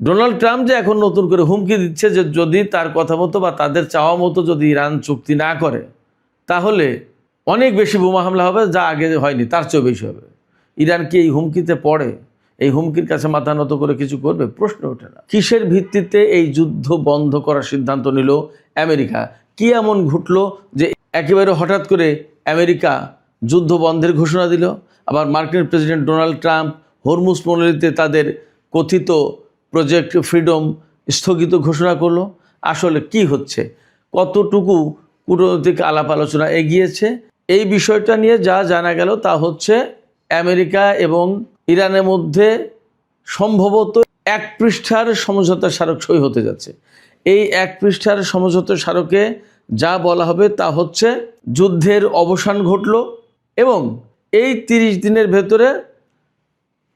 Donald Trump যে এখন নতুন করে হুমকি দিচ্ছে যে যদি তার কথা মতো বা তাদের চাওয়া মতো যদি ইরান চুক্তি না করে তাহলে অনেক বেশি বোমা হামলা হবে, যা আগে হয়নি তার চেয়েও বেশি হবে। ইরান কি এই হুমকিতে পড়ে? এই হুমকির কাছে মাথা নত করে কিছু করবে? প্রশ্ন ওঠে না। কিসের ভিত্তিতে এই যুদ্ধ বন্ধ করার সিদ্ধান্ত নিল আমেরিকা? কি এমন ঘটলো যে একেবারে হঠাৎ করে আমেরিকা যুদ্ধ বন্ধের ঘোষণা দিল? আবার মার্কিন প্রেসিডেন্ট ডোনাল্ড ট্রাম্প হরমুজ প্রণালীতে তাদের কথিত প্রজেক্ট ফ্রিডম স্থগিত ঘোষণা করলো। আসলে কি হচ্ছে? কতটুকু কূটনৈতিক আলাপ আলোচনা এগিয়েছে? এই বিষয়টা নিয়ে যা জানা গেল তা হচ্ছে আমেরিকা এবং ইরানের মধ্যে সম্ভবত 1 পৃষ্ঠার সমঝোতা স্মারক সই হতে যাচ্ছে। এই 1 পৃষ্ঠার সমঝোতা স্মারকে যা বলা হবে তা হচ্ছে যুদ্ধের অবসান ঘটল এবং এই 30 দিনের ভেতরে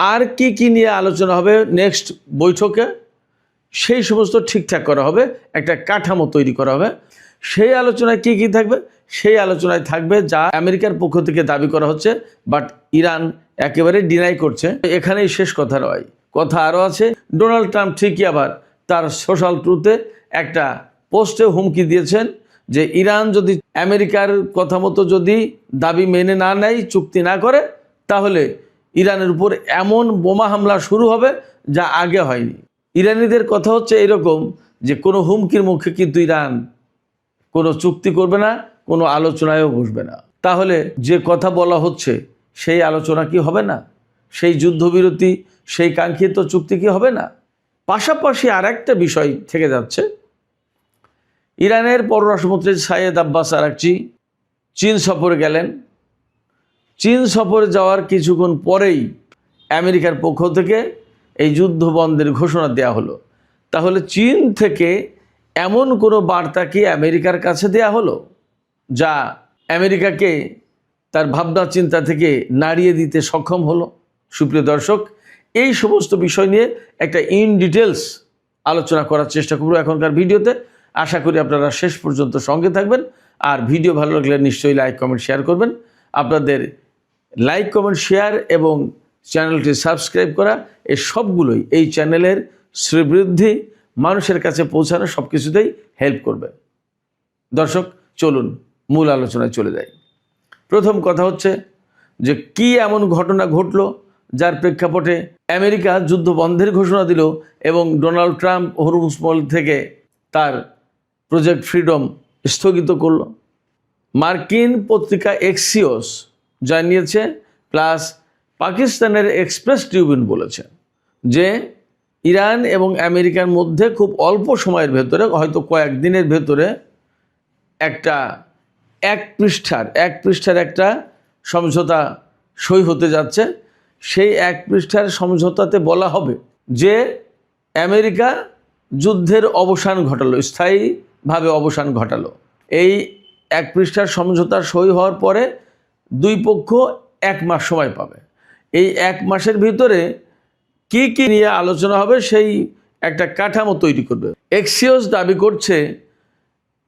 আর কি নিয়ে আলোচনা হবে নেক্সট বৈঠকে সেই সমস্ত ঠিকঠাক করা হবে, একটা কাঠামো তৈরি করা হবে। সেই আলোচনায় কি থাকবে? সেই আলোচনায় থাকবে যা আমেরিকার পক্ষ থেকে দাবি করা হচ্ছে, বাট ইরান একেবারে ডিনাই করছে। এখানেই শেষ কথা নয়, কথা আরও আছে। ডোনাল্ড ট্রাম্প ঠিকই আবার তার সোশ্যাল ট্রুথে একটা পোস্টে হুমকি দিয়েছেন যে ইরান যদি আমেরিকার কথা মতো যদি দাবি মেনে না নেয়, চুক্তি না করে, তাহলে ইরানের উপর এমন বোমা হামলা শুরু হবে যা আগে হয়নি। ইরানিদের কথা হচ্ছে এরকম যে কোনো হুমকির মুখে কিন্তু ইরান কোনো চুক্তি করবে না, কোনো আলোচনায়ও বসবে না। তাহলে যে কথা বলা হচ্ছে সেই আলোচনা কি হবে না? সেই যুদ্ধবিরতি, সেই কাঙ্ক্ষিত চুক্তি কি হবে না? পাশাপাশি আর একটা বিষয় থেকে যাচ্ছে, ইরানের পররাষ্ট্রমন্ত্রী সাইয়েদ আব্বাস আরাকচি চীন সফরে গেলেন। চীন সফরে যাওয়ার কিছুক্ষণ পরেই আমেরিকার পক্ষ থেকে এই যুদ্ধ বন্ধের ঘোষণা দেওয়া হলো। তাহলে চীন থেকে এমন কোনো বার্তা কি আমেরিকার কাছে দেয়া হলো যা আমেরিকাকে তার ভাবনা চিন্তা থেকে নাড়িয়ে দিতে সক্ষম হলো? সুপ্রিয় দর্শক, এই সমস্ত বিষয় নিয়ে একটা ইন ডিটেলস আলোচনা করার চেষ্টা করব এখনকার ভিডিওতে। আশা করি আপনারা শেষ পর্যন্ত সঙ্গে থাকবেন। আর ভিডিও ভালো লাগলে নিশ্চয়ই লাইক কমেন্ট শেয়ার করবেন। আপনাদের লাইক কমেন্ট শেয়ার এবং চ্যানেলটি সাবস্ক্রাইব করা এই সবগুলোই এই চ্যানেলের শ্রীবৃদ্ধি, মানুষের কাছে পৌঁছানো সব কিছুতেই হেল্প করবে। দর্শক, চলুন মূল আলোচনায় চলে যাই। প্রথম কথা হচ্ছে যে কি এমন ঘটনা ঘটল যার প্রেক্ষাপটে আমেরিকা যুদ্ধ বন্ধের ঘোষণা দিল এবং ডোনাল্ড ট্রাম্প হরমুজ প্রণালী থেকে তার প্রজেক্ট ফ্রিডম স্থগিত করল। মার্কিন পত্রিকা এক্সিওস জানিয়েছে, প্লাস পাকিস্তানের এক্সপ্রেস ট্রিবিউন বলেছে যে ইরান এবং আমেরিকার মধ্যে খুব অল্প সময়ের ভেতরে, হয়তো কয়েকদিনের ভেতরে একটা 1 পৃষ্ঠার একটা সমঝোতা সই হতে যাচ্ছে। সেই 1 পৃষ্ঠার সমঝোতাতে বলা হবে যে আমেরিকা যুদ্ধের অবসান ঘটালো, স্থায়ীভাবে অবসান ঘটালো। এই 1 পৃষ্ঠার সমঝোতা সই হওয়ার পরে দুই পক্ষ 1 মাস সময় পাবে। এই 1 মাসের ভিতরে কি নিয়ে আলোচনা হবে সেই একটা কাঠামো তৈরি করবে। এক্সিওস দাবি করছে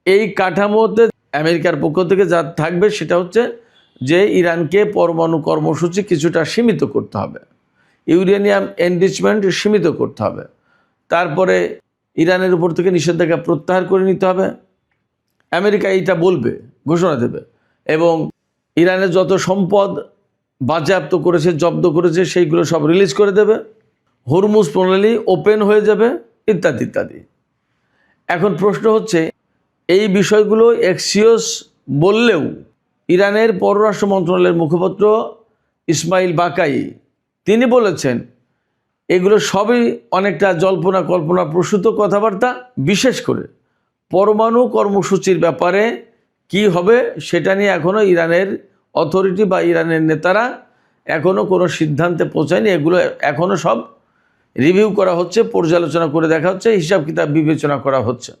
এই কাঠামোতে আমেরিকার পক্ষ থেকে যা থাকবে সেটা হচ্ছে যে ইরানকে পরমাণু কর্মসূচি কিছুটা সীমিত করতে হবে, ইউরেনিয়াম এনরিচমেন্ট সীমিত করতে হবে, তারপরে ইরানের উপর থেকে নিষেধাজ্ঞা প্রত্যাহার করে নিতে হবে। আমেরিকা এইটা বলবে, ঘোষণা দেবে, এবং ইরানের যত সম্পদ বাজেয়াপ্ত করেছে, জব্দ করেছে, সেইগুলো সব রিলিজ করে দেবে। হরমুজ প্রণালী ওপেন হয়ে যাবে, ইত্যাদি ইত্যাদি। এখন প্রশ্ন হচ্ছে, এই বিষয়গুলো এক্সিওস বললেও ইরানের পররাষ্ট্র মন্ত্রণালয়ের মুখপাত্র ইসমাইল বাকাই তিনি বলেছেন এগুলো সবই অনেকটা জল্পনা কল্পনা প্রসূত কথাবার্তা। বিশেষ করে পরমাণু কর্মসূচির ব্যাপারে কি হবে সেটা নিয়ে এখনও ইরানের অথরিটি বা ইরানের নেতারা এখনও কোনো সিদ্ধান্তে পৌঁছায়নি। এগুলো এখনও সব রিভিউ করা হচ্ছে, পর্যালোচনা করে দেখা হচ্ছে, হিসাব কিতাব বিবেচনা করা হচ্ছে।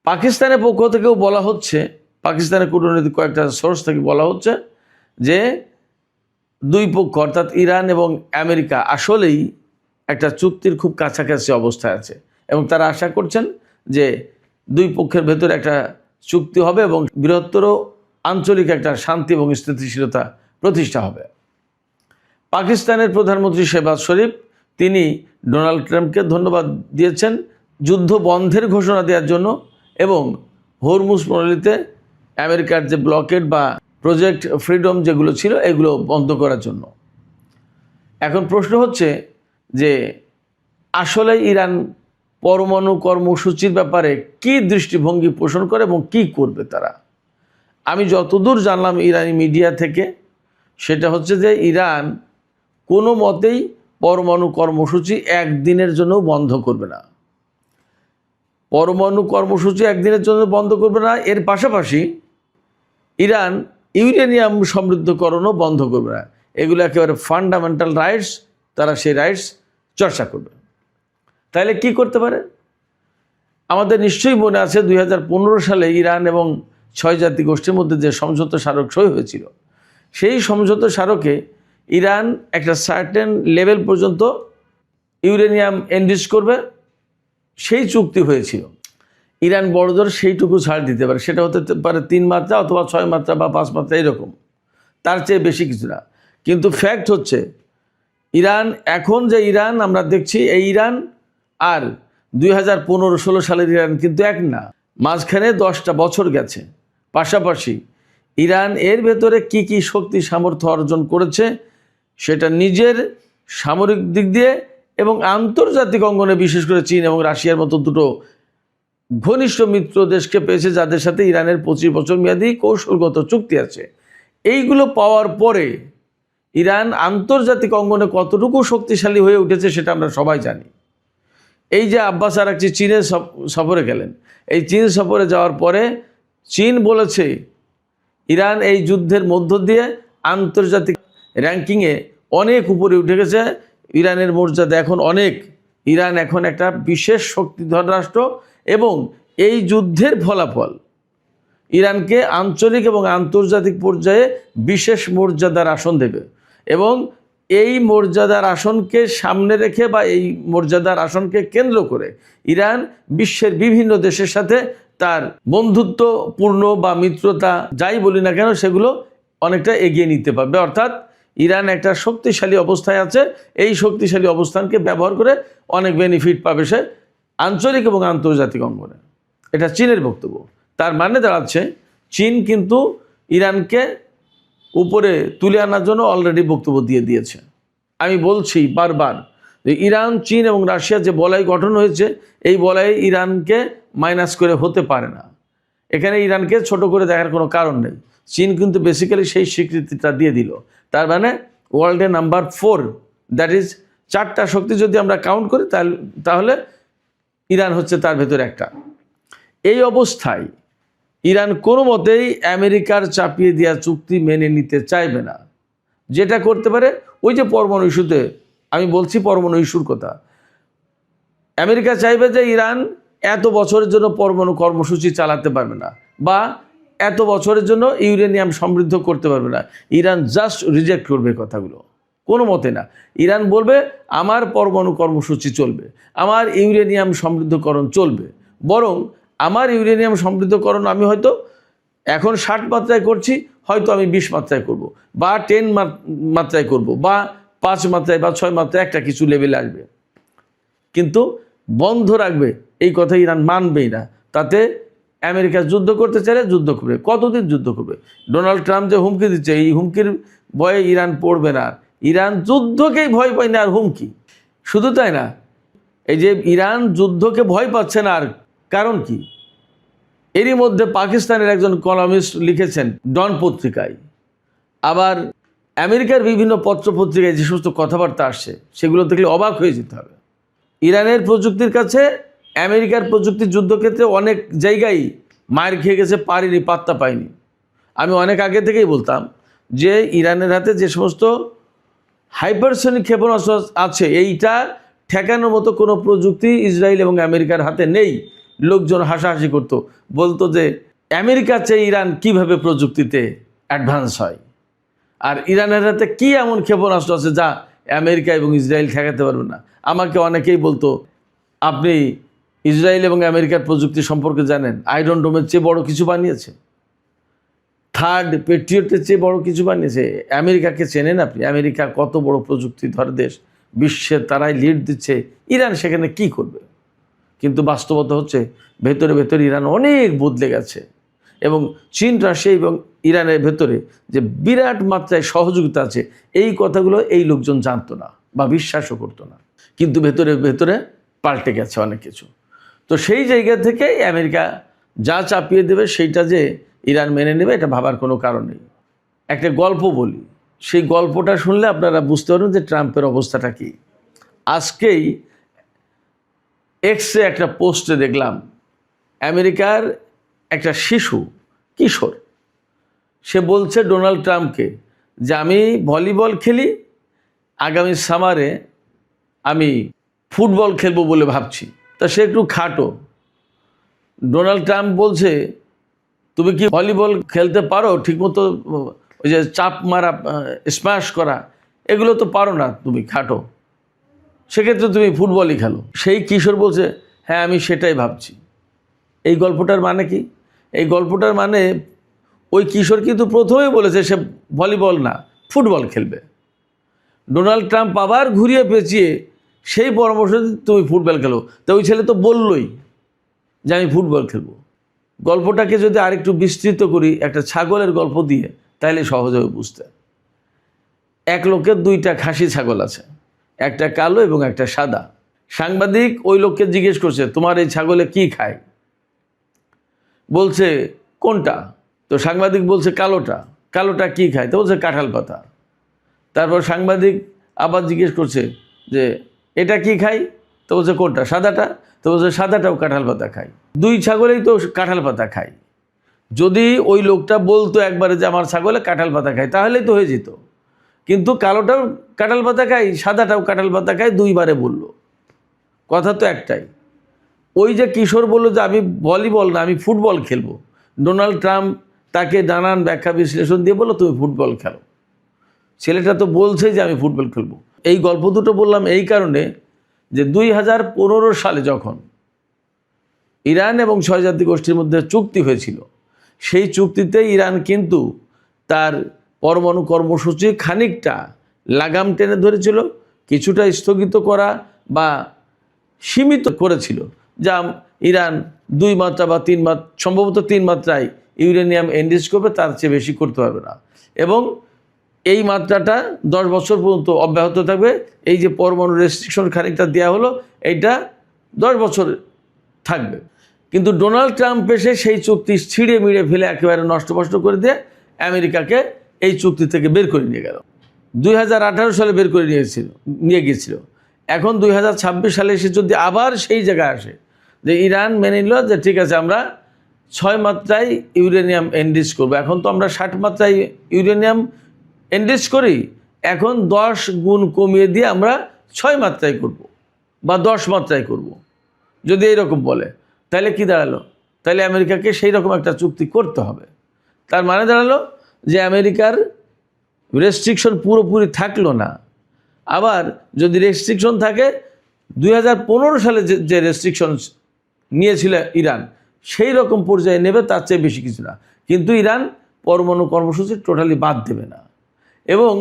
পাকিস্তানের পক্ষ থেকেও বলা হচ্ছে, পাকিস্তানের কূটনৈতিক কয়েকটা সোর্স থেকে বলা হচ্ছে যে দুই পক্ষ অর্থাৎ ইরান এবং আমেরিকা আসলেই একটা চুক্তির খুব কাছাকাছি অবস্থায় আছে এবং তারা আশা করছেন যে দুই পক্ষের ভেতরে একটা চুক্তি হবে এবং বৃহত্তর আঞ্চলিক একটা শান্তি এবং স্থিতিশীলতা প্রতিষ্ঠা হবে। পাকিস্তানের প্রধানমন্ত্রী শেহবাজ শরীফ তিনি ডোনাল্ড ট্রাম্পকে ধন্যবাদ দিয়েছেন যুদ্ধ বন্ধের ঘোষণা দেওয়ার জন্য এবং হরমুজ প্রণালীতে আমেরিকার যে ব্লকেড বা প্রজেক্ট ফ্রিডম যেগুলো ছিল এগুলো বন্ধ করার জন্য। এখন প্রশ্ন হচ্ছে যে আসলে ইরান পরমাণু কর্মসূচির ব্যাপারে কি দৃষ্টিভঙ্গি পোষণ করে এবং কি করবে তারা। আমি যতদূর জানলাম ইরানি মিডিয়া থেকে, সেটা হচ্ছে যে ইরান কোনো মতেই পরমাণু কর্মসূচি একদিনের জন্য বন্ধ করবে না। পরমাণু কর্মসূচি একদিনের জন্য বন্ধ করবে না, এর পাশাপাশি ইরান ইউরেনিয়াম সমৃদ্ধকরণও বন্ধ করবে না। এগুলো একেবারে ফান্ডামেন্টাল রাইটস, তারা সেই রাইটস চর্চা করবে। তাহলে কি করতে পারে? আমাদের নিশ্চয়ই মনে আছে 2015 সালে ইরান এবং 6 জাতি গোষ্ঠীর মধ্যে যে সমঝোতা স্মারক সই হয়েছিল, সেই সমঝোতা স্মারকে ইরান একটা সার্টেন লেভেল পর্যন্ত ইউরেনিয়াম এনরিচ করবে, সেই চুক্তি হয়েছিল। ইরান বড়জোর সেইটুকু ছাড় দিতে পারে, সেটা হতে পারে 3 মাত্রা অথবা 6 মাত্রা বা 5 মাত্রা, এরকম, তার চেয়ে বেশি কিছু না। কিন্তু ফ্যাক্ট হচ্ছে ইরান এখন যে ইরান আমরা দেখছি, এই ইরান আর 2015-16 সালের ইরান কিন্তু এক না, মাঝখানে 10টা বছর গেছে। পাশাপাশি ইরান এর ভেতরে কি কি শক্তি সামর্থ্য অর্জন করেছে সেটা নিজের সামরিক দিক দিয়ে এবং আন্তর্জাতিক অঙ্গনে, বিশেষ করে চীন এবং রাশিয়ার মতো দুটো ঘনিষ্ঠ মিত্র দেশকে পেয়েছে, যাদের সাথে ইরানের 25 বছর মেয়াদী কৌশলগত চুক্তি আছে। এইগুলো পাওয়ার পরে ইরান আন্তর্জাতিক অঙ্গনে কতটুকু শক্তিশালী হয়ে উঠেছে সেটা আমরা সবাই জানি। এই যে আব্বাস আরাকচি চীনের সফরে গেলেন, এই চীন সফরে যাওয়ার পরে চীন বলেছে ইরান এই যুদ্ধের মধ্য দিয়ে আন্তর্জাতিক র্যাঙ্কিংয়ে অনেক উপরে উঠে গেছে, ইরানের মর্যাদা এখন অনেক, ইরান এখন একটা বিশেষ শক্তিধর রাষ্ট্র এবং এই যুদ্ধের ফলাফল ইরানকে আঞ্চলিক এবং আন্তর্জাতিক পর্যায়ে বিশেষ মর্যাদার আসন দেবে এবং এই মর্যাদার আসনকে সামনে রেখে বা এই মর্যাদার আসনকে কেন্দ্র করে ইরান বিশ্বের বিভিন্ন দেশের সাথে তার বন্ধুত্বপূর্ণ বা মিত্রতা যাই বলি না কেন সেগুলো অনেকটা এগিয়ে নিতে পারবে। অর্থাৎ ইরান একটা শক্তিশালী অবস্থায় আছে, এই শক্তিশালী অবস্থানকে ব্যবহার করে অনেক বেনিফিট পাবে সে আঞ্চলিক এবং আন্তর্জাতিক অঙ্গনে। এটা চীনের বক্তব্য। তার মানে দাঁড়াচ্ছে চীন কিন্তু ইরানকে উপরে তুলে আনার জন্য অলরেডি বক্তব্য দিয়ে দিয়েছে। আমি বলছি বারবার যে ইরান, চীন এবং রাশিয়া যে বলয় গঠন হয়েছে, এই বলয়ে ইরানকে মাইনাস করে হতে পারে না। এখানে ইরানকে ছোট করে দেখার কোনো কারণ নেই। চীন কিন্তু বেসিক্যালি সেই স্বীকৃতিটা দিয়ে দিল। তার মানে ওয়ার্ল্ডে নাম্বার 4, দ্যাট ইজ 4টা শক্তি যদি আমরা কাউন্ট করি তাহলে ইরান হচ্ছে তার ভেতরে একটা। এই অবস্থায় ইরান কোনো মতেই আমেরিকার চাপিয়ে দেওয়া চুক্তি মেনে নিতে চাইবে না। যেটা করতে পারে ওই যে পরমাণু ইস্যুতে, আমি বলছি পরমাণু ইস্যুর কথা, আমেরিকা চাইবে যে ইরান এত বছরের জন্য পরমাণু কর্মসূচি চালাতে পারবে না বা এত বছরের জন্য ইউরেনিয়াম সমৃদ্ধ করতে পারবে না। ইরান জাস্ট রিজেক্ট করবে কথাগুলো, কোনো মতে না। ইরান বলবে আমার পরমাণু কর্মসূচি চলবে, আমার ইউরেনিয়াম সমৃদ্ধকরণ চলবে, বরং আমার ইউরেনিয়াম সমৃদ্ধকরণ আমি হয়তো এখন 60 মাত্রায় করছি, হয়তো আমি 20 মাত্রায় করব বা 10 মাত্রায় করব বা 5 মাত্রায় বা 6 মাত্রায় একটা কিছু লেভেলে আসবে, কিন্তু বন্ধ রাখবে এই কথা ইরান মানবেই না। তাতে আমেরিকা যুদ্ধ করতে চাইলে যুদ্ধ করবে, কতদিন যুদ্ধ করবে? ডোনাল্ড ট্রাম্প যে হুমকি দিচ্ছে, এই হুমকির ভয়ে ইরান পড়বে না। ইরান যুদ্ধকেই ভয় পায় না আর হুমকি। শুধু তাই না, এই যে ইরান যুদ্ধকে ভয় পাচ্ছে না, আর কারণ কি? এরই মধ্যে পাকিস্তানের একজন কলামিস্ট লিখেছেন ডন পত্রিকায়, আবার আমেরিকার বিভিন্ন পত্রপত্রিকায় যে সমস্ত কথাবার্তা আসছে সেগুলো দেখলে অবাক হয়ে যেতে হবে। ইরানের প্রযুক্তির কাছে আমেরিকার প্রযুক্তির যুদ্ধক্ষেত্রে অনেক জায়গায় মার খেয়ে গেছে, পারেনি, পাত্তা পায়নি। আমি অনেক আগে থেকেই বলতাম যে ইরানের হাতে যে সমস্ত হাইপারসনিক ক্ষেপণাস্ত্র আছে, এইটা ঠেকানোর মতো কোনো প্রযুক্তি ইসরায়েল এবং আমেরিকার হাতে নেই। লোকজন হাসাহাসি করতো, বলতো যে আমেরিকার চেয়ে ইরান কিভাবে প্রযুক্তিতে অ্যাডভান্স হয়, আর ইরানের হাতে কি এমন ক্ষেপণাস্ত্র আছে যা আমেরিকা এবং ইসরায়েল ঠেকাতে পারবে না। আমাকে অনেকেই বলতো আপনি ইসরায়েল এবং আমেরিকার প্রযুক্তি সম্পর্কে জানেন, আয়রন ডোমের চেয়ে বড় কিছু বানিয়েছে, থার্ড পেট্রিয়টের চেয়ে বড় কিছু বানিয়েছে। আমেরিকাকে চেনেন আপনি? আমেরিকা কত বড় প্রযুক্তিধর দেশ, বিশ্বে তারাই লিড দিচ্ছে, ইরান সেখানে কি করবে? কিন্তু বাস্তবতা হচ্ছে ভেতরে ভেতরে ইরান অনেক বদলে গেছে এবং চীন, রাশিয়া এবং ইরানের ভেতরে যে বিরাট মাত্রায় সহযোগিতা আছে, এই কথাগুলো এই লোকজন জানতো না বা বিশ্বাসও করতো না, কিন্তু ভেতরে ভেতরে পাল্টে গেছে অনেক কিছু। তো সেই জায়গা থেকে আমেরিকা যা চাপিয়ে দেবে সেইটা যে ইরান মেনে নেবে এটা ভাবার কোনো কারণ নেই। একটা গল্প বলি, সেই গল্পটা শুনলে আপনারা বুঝতে পারবেন যে ট্রাম্পের অবস্থাটা কী। আজকেই এক্সে একটা পোস্টে দেখলাম আমেরিকার একটা কিশোর, সে বলছে ডোনাল্ড ট্রাম্পকে যে আমি ভলিবল খেলি, আগামী সামারে আমি ফুটবল খেলবো বলে ভাবছি। তা সে একটু খাটো। ডোনাল্ড ট্রাম্প বলছে তুমি কি ভলিবল খেলতে পারো ঠিকমতো? ওই যে চাপ মারা, স্ম্যাশ করা, এগুলো তো পারো না, তুমি খাটো, সেক্ষেত্রে তুমি ফুটবলই খেলো। সেই কিশোর বলছে হ্যাঁ আমি সেটাই ভাবছি। এই গল্পটার মানে কি? এই গল্পটার মানে ওই কিশোর কিন্তু প্রথমেই বলেছে সে ভলিবল না, ফুটবল খেলবে। ডোনাল্ড ট্রাম্প আবার ঘুরিয়ে পেঁচিয়ে সেই পরামর্শ তুমি ফুটবল খেলো। তো ওই ছেলে তো বললই যে আমি ফুটবল খেলবো। গল্পটাকে যদি আরেকটু বিস্তৃত করি একটা ছাগলের গল্প দিয়ে, তাহলে সহজ হবে বুঝতে। এক লোকের দুইটা খাসি ছাগল আছে, একটা কালো এবং একটা সাদা। সাংবাদিক ওই লোককে জিজ্ঞেস করছে তোমার এই ছাগলে কি খায়? বলছে কোনটা? তো সাংবাদিক বলছে কালোটা। কালোটা কি খায়? তো বলছে কাঁঠাল পাতা। তারপর সাংবাদিক আবার জিজ্ঞেস করছে যে এটা কি খায়? তো বলছে কোনটা? সাদাটা। তো বলছে সাদাটাও কাঁঠাল পাতা খায়। দুই ছাগলেই তো কাঁঠাল পাতা খায়। যদি ওই লোকটা বলতো একবারে যে আমার ছাগলে কাঁঠাল পাতা খায়, তাহলেই তো হয়ে যেত। কিন্তু কালোটাও কাঁঠাল পাতা খায়, সাদাটাও কাঁঠাল পাতা খায়, দুইবারে বলল। কথা তো একটাই। ওই যে কিশোর বলল যে আমি ভলিবল না, আমি ফুটবল খেলবো, ডোনাল্ড ট্রাম্প তাকে নানান ব্যাখ্যা বিশ্লেষণ দিয়ে বললো তুমি ফুটবল খেলো। ছেলেটা তো বলছে যে আমি ফুটবল খেলবো। এই গল্প দুটো বললাম এই কারণে যে 2015 সালে যখন ইরান এবং 6 জাতি গোষ্ঠীর মধ্যে চুক্তি হয়েছিল, সেই চুক্তিতে ইরান কিন্তু তার পরমাণু কর্মসূচি খানিকটা লাগাম টেনে ধরেছিল, কিছুটা স্থগিত করা বা সীমিত করেছিল। যা ইরান 2 মাত্রা বা 3 মাত্রা, সম্ভবত 3 মাত্রায় ইউরেনিয়াম এনরিচ করবে, তার চেয়ে বেশি করতে পারবে না। এবং এই মাত্রাটা 10 বছর পর্যন্ত অব্যাহত থাকবে। এই যে পরমাণু রেস্ট্রিকশন খানিকটা দেওয়া হলো, এইটা 10 বছর থাকবে। কিন্তু ডোনাল্ড ট্রাম্প এসে সেই চুক্তি ছিঁড়ে মিড়ে ফেলে একেবারে নষ্টভষ্ট করে দিয়ে আমেরিকাকে এই চুক্তি থেকে বের করে নিয়ে গেল। 2018 সালে বের করে নিয়ে গিয়েছিল। এখন 2026 সালে এসে যদি আবার সেই জায়গায় আসে যে ইরান মেনে নিল যে ঠিক আছে আমরা 6 মাত্রায় ইউরেনিয়াম এনরিচ করবো। এখন তো আমরা 60 মাত্রায় ইউরেনিয়াম এনরিচ করি, এখন 10 গুণ কমিয়ে দিয়ে আমরা 6 মাত্রায় করব বা 10 মাত্রায় করব। যদি এইরকম বলে তাহলে কি দাঁড়ালো? তাহলে আমেরিকাকে সেই রকম একটা চুক্তি করতে হবে। তার মানে দাঁড়ালো যে আমেরিকার রেস্ট্রিকশন পুরোপুরি থাকলো না। আবার যদি রেস্ট্রিকশন থাকে 2015 সালে যে রেস্ট্রিকশন নিয়েছিল ইরান, সেই রকম পর্যায়ে নেবে, তার চেয়ে বেশি কিছু না। কিন্তু ইরান পরমাণু কর্মসূচি টোটালি বাদ দেবে না। এবং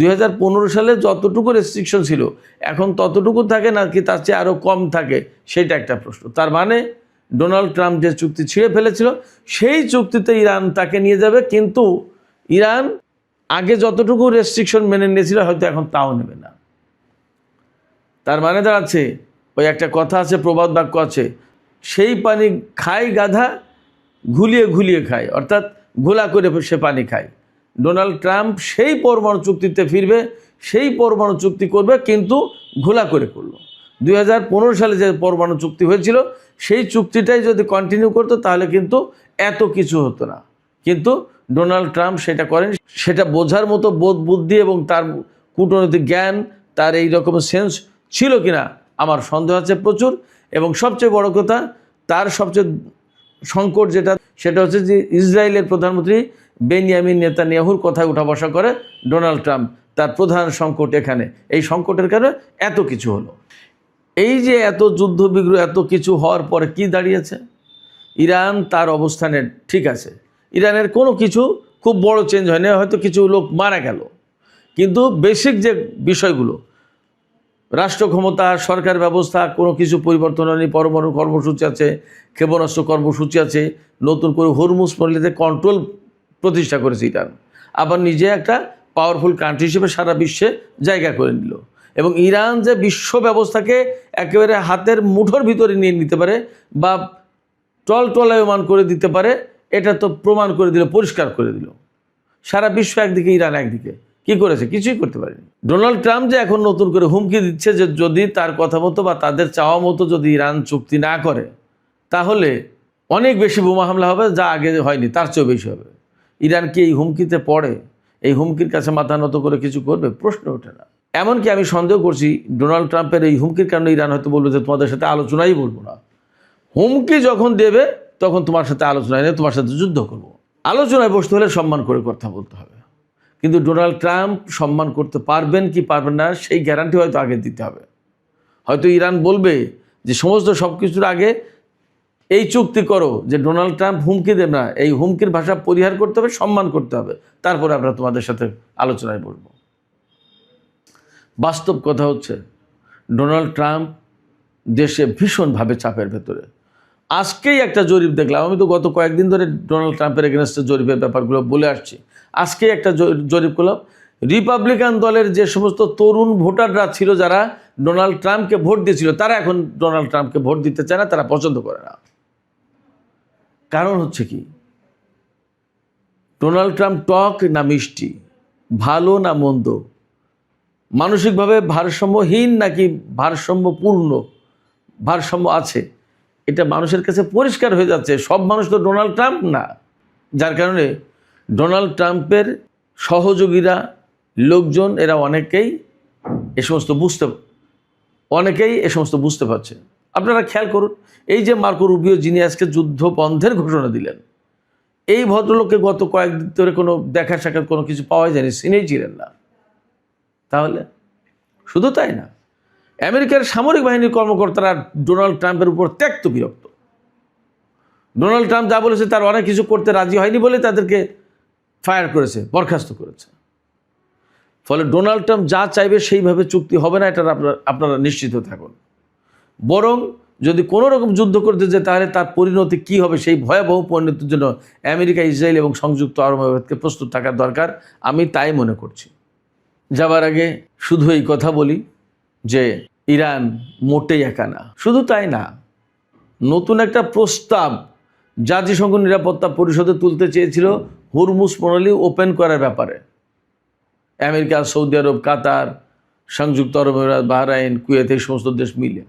2015 সালে যতটুকু রেস্ট্রিকশন ছিল এখন ততটুকু থাকে নাকি তার চেয়ে আরও কম থাকে, সেটা একটা প্রশ্ন। তার মানে ডোনাল্ড ট্রাম্প যে চুক্তি ছিঁড়ে ফেলেছিল সেই চুক্তিতে ইরান তাকে নিয়ে যাবে, কিন্তু ইরান আগে যতটুকু রেস্ট্রিকশন মেনে নিয়েছিল হয়তো এখন তাও নেবে না। তার মানে দাঁড়াচ্ছে ওই একটা কথা আছে, প্রবাদ বাক্য আছে, সেই পানি খায় গাধা ঘুলিয়ে ঘুলিয়ে খায়, অর্থাৎ ঘোলা করে সে পানি খায়। ডোনাল্ড ট্রাম্প সেই পরমাণু চুক্তিতে ফিরবে, সেই পরমাণু চুক্তি করবে, কিন্তু ঘোলা করে করলো। 2015 সালে যে পরমাণু চুক্তি হয়েছিল সেই চুক্তিটাই যদি কন্টিনিউ করতো তাহলে কিন্তু এত কিছু হতো না। কিন্তু ডোনাল্ড ট্রাম্প সেটা করেন। সেটা বোঝার মতো বোধ বুদ্ধি এবং তার কূটনৈতিক জ্ঞান, তার এই রকমের সেন্স ছিল কিনা আমার সন্দেহ আছে প্রচুর। এবং সবচেয়ে বড় কথা, তার সবচেয়ে সংকট যেটা, সেটা হচ্ছে যে ইসরায়েলের প্রধানমন্ত্রী বেনিয়ামিন নেতানিয়াহুর কথায় উঠা বসা করে ডোনাল্ড ট্রাম্প। তার প্রধান সংকট এখানে, এই সংকটের কারণে এত কিছু হলো। এই যে এত যুদ্ধ বিগ্রহ এত কিছু হওয়ার পরে কি দাঁড়িয়েছে? ইরান তার অবস্থানে ঠিক আছে, ইরানের কোনো কিছু খুব বড় চেঞ্জ হয়নি, হয়তো কিছু লোক মারা গেল, কিন্তু বেসিক যে বিষয়গুলো রাষ্ট্র ক্ষমতা, সরকার ব্যবস্থা কোনো কিছু পরিবর্তন হয়নি। পরমাণু কর্মসূচি আছে, ক্ষেপণাস্ত্র কর্মসূচি আছে, নতুন করে হরমুজ পল্লীতে কন্ট্রোল প্রতিষ্ঠা করেছে ইরান। আবার নিজে একটা পাওয়ারফুল কান্ট্রি হিসেবে সারা বিশ্বে জায়গা করে নিল। এবং ইরান যে বিশ্ব ব্যবস্থাকে একেবারে হাতের মুঠোর ভিতরে নিয়ে নিতে পারে বা টলটলায়মান করে দিতে পারে, এটা তো প্রমাণ করে দিল, পরিষ্কার করে দিল। সারা বিশ্ব একদিকে, ইরান একদিকে। কি করেছে? কিছুই করতে পারেনি। ডোনাল্ড ট্রাম্প যে এখন নতুন করে হুমকি দিচ্ছে যে যদি তার কথা মতো বা তাদের চাওয়া মতো যদি ইরান চুক্তি না করে, তাহলে অনেক বেশি বোমা হামলা হবে, যা আগে হয়নি তার চেয়েও বেশি হবে। ইরান কি এই হুমকিতে পড়ে? এই হুমকির কাছে মাথা নত করে কিছু করবে? প্রশ্ন ওঠে না। এমনকি আমি সন্দেহ করছি ডোনাল্ড ট্রাম্পের এই হুমকির কারণে ইরান হয়তো বলবে যে তোমাদের সাথে আলোচনাই বলবো না। হুমকি যখন দেবে তখন তোমার সাথে আলোচনায় নেই, তোমার সাথে যুদ্ধ করবো। আলোচনায় বসতে হলে সম্মান করে কথা বলতে হবে। কিন্তু ডোনাল্ড ট্রাম্প সম্মান করতে পারবেন কি পারবেন না, সেই গ্যারান্টি হয়তো আগে দিতে হবে। হয়তো ইরান বলবে যে সমস্ত সব কিছুর আগে এই চুক্তি করো, যে ডোনাল্ড ট্রাম্প হুমকি দেবে না, এই হুমকির ভাষা পরিহার করতে হবে, সম্মান করতে হবে, তারপরে আমরা তোমাদের সাথে আলোচনায় বলবো। বাস্তব কথা হচ্ছে ডোনাল্ড ট্রাম্প দেশে ভীষণভাবে চাপের ভেতরে। আজকেই একটা জরিপ দেখলাম, আমি তো গত কয়েকদিন ধরে ডোনাল্ড ট্রাম্পের এগেনস্টে জরিপের ব্যাপারগুলো বলে আসছি। আজকেই একটা জরিপ করলাম, রিপাবলিকান দলের যে সমস্ত তরুণ ভোটাররা ছিল যারা ডোনাল্ড ট্রাম্পকে ভোট দিয়েছিল, তারা এখন ডোনাল্ড ট্রাম্পকে ভোট দিতে চায় না, তারা পছন্দ করে না। কারণ হচ্ছে কি, ডোনাল্ড ট্রাম্প টক না মিষ্টি, ভালো না মন্দ, মানসিকভাবে ভারসাম্যহীন নাকি ভারসাম্যপূর্ণ, ভারসাম্য আছে, এটা মানুষের কাছে পরিষ্কার হয়ে যাচ্ছে। সব মানুষ তো ডোনাল্ড ট্রাম্প না। যার কারণে ডোনাল্ড ট্রাম্পের সহযোগীরা, লোকজন, এরা অনেকেই এ সমস্ত বুঝতে পারছে। আপনারা খেয়াল করুন, এই যে মার্কো রুবিও, যিনি আজকে যুদ্ধ বন্ধের ঘোষণা দিলেন, এই ভদ্রলোককে গত কয়েকদিন ধরে কোনো দেখা সাক্ষাৎ কোনো কিছু পাওয়া যায়নি, চিনেই ছিলেন না। তাহলে শুধু তাই না, আমেরিকার সামরিক বাহিনীর কর্মকর্তারা ডোনাল্ড ট্রাম্পের উপর ত্যক্ত বিরক্ত। ডোনাল্ড ট্রাম্প যা বলেছে তার অনেক কিছু করতে রাজি হয়নি বলে তাদেরকে ফায়ার করেছে, বরখাস্ত করেছে। ফলে ডোনাল্ড ট্রাম্প যা চাইবে সেইভাবে চুক্তি হবে না, এটা আপনারা নিশ্চিত থাকুন। বরং যদি কোনো রকম যুদ্ধ করতে যায় তাহলে তার পরিণতি কী হবে, সেই ভয়াবহ পরিণতির জন্য আমেরিকা, ইসরায়েল এবং সংযুক্ত আরব আমিরাতকে প্রস্তুত থাকার দরকার। আমি তাই মনে করছি। যাবার আগে শুধু এই কথা বলি যে ইরান মোটেই একা না। শুধু তাই না, নতুন একটা প্রস্তাব জাতিসংঘ নিরাপত্তা পরিষদে তুলতে চেয়েছিল হরমুজ প্রণালী ওপেন করার ব্যাপারে। আমেরিকা, সৌদি আরব, কাতার, সংযুক্ত আরব আমিরাত, বাহরাইন, কুয়েত, এই সমস্ত দেশ মিলে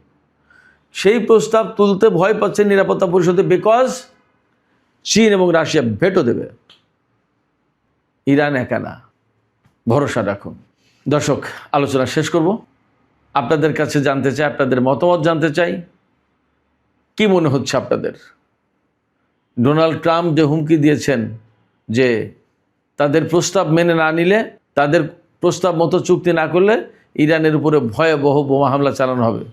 সেই প্রস্তাব তুলতে ভয় পাচ্ছে নিরাপত্তা পরিষদে, বিকজ চীন এবং রাশিয়া ভেটো দেবে। ইরান একা না, ভরসা রাখুন। দর্শক, আলোচনা শেষ করব। আপনাদের কাছে জানতে চাই, আপনাদের মতামত জানতে চাই। কি মনে হচ্ছে আপনাদের? ডোনাল্ড ট্রাম্প যে হুমকি দিয়েছেন যে তাদের প্রস্তাব মেনে না নিলে, তাদের প্রস্তাব মতো চুক্তি না করলে ইরানের উপরে ভয়াবহ বোমা হামলা চালানো হবে,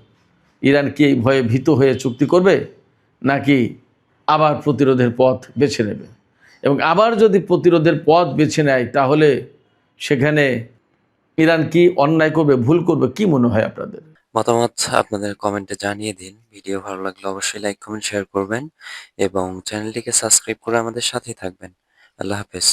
ইরান কি এই ভয়ে ভীত হয়ে চুক্তি করবে, নাকি আবার প্রতিরোধের পথ বেছে নেবে? এবং আবার যদি প্রতিরোধের পথ বেছে নেয়, তাহলে সেখানে ইরান কি অন্যায় করবে, ভুল করবে? কি মনে হয় আপনাদের? মতামত আপনাদের কমেন্টে জানিয়ে দিন। ভিডিও ভালো লাগলে অবশ্যই লাইক, কমেন্ট, শেয়ার করবেন এবং চ্যানেলটিকে সাবস্ক্রাইব করে আমাদের সাথেই থাকবেন। আল্লাহ হাফেজ।